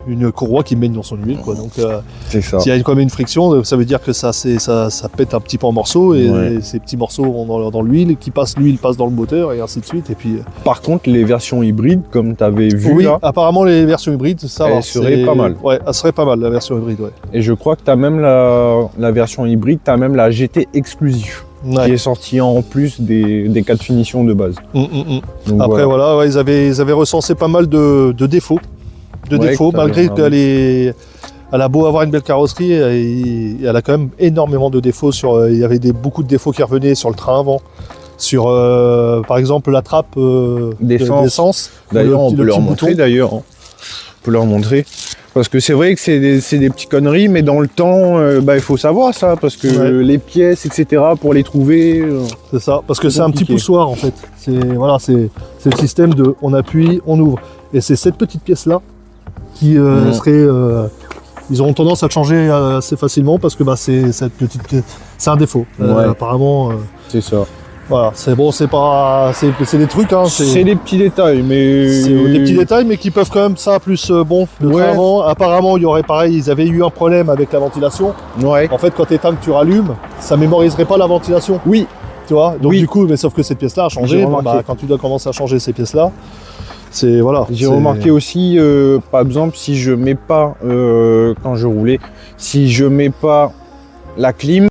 une courroie qui baigne dans son huile, quoi. Donc C'est ça. s'il y a quand même une friction, ça veut dire que ça pète un petit peu en morceaux et, Ouais. et ces petits morceaux vont dans l'huile, l'huile passe dans le moteur et ainsi de suite. Et puis Par contre, les versions hybrides, comme tu avais vu oui, là, apparemment les versions hybrides, ça elles va. seraient pas mal. Ouais, elle serait pas mal la version hybride, ouais. et je crois que tu as même la version hybride, tu as même la GT exclusive, qui Ouais. est sortie en plus des 4 finitions de base. Donc, Après voilà, ouais, ils avaient recensé pas mal de défauts. Ouais, que Malgré qu'elle elle a beau avoir une belle carrosserie, elle a quand même énormément de défauts. Il y avait beaucoup de défauts qui revenaient sur le train avant. Sur par exemple la trappe d'essence. D'ailleurs, on peut le leur petit montrer bouton. d'ailleurs. On peut leur montrer. Parce que c'est vrai que c'est des petites conneries, mais dans le temps, il faut savoir ça, parce que Ouais. les pièces, etc., pour les trouver... C'est ça, parce que C'est c'est un petit compliqué. poussoir en fait. C'est le système de on appuie, on ouvre. Et c'est cette petite pièce là qui serait. Ils auront tendance à le changer assez facilement parce que c'est un défaut. Ouais. Apparemment, C'est ça. voilà, c'est des trucs. Hein, C'est des petits détails, mais... c'est des petits détails, mais qui peuvent quand même ça plus le Ouais. train avant. Apparemment, il y aurait pareil, ils avaient eu un problème avec la ventilation. Ouais. En fait, quand t'éteins que tu rallumes, ça mémoriserait pas la ventilation. Oui. Tu vois, donc Oui. du coup, mais sauf que cette pièce-là a changé. J'ai Bon, remarqué. quand tu dois commencer à changer ces pièces-là, c'est voilà. J'ai c'est- remarqué aussi, par exemple, si je mets pas, quand je roulais, si je mets pas la clim,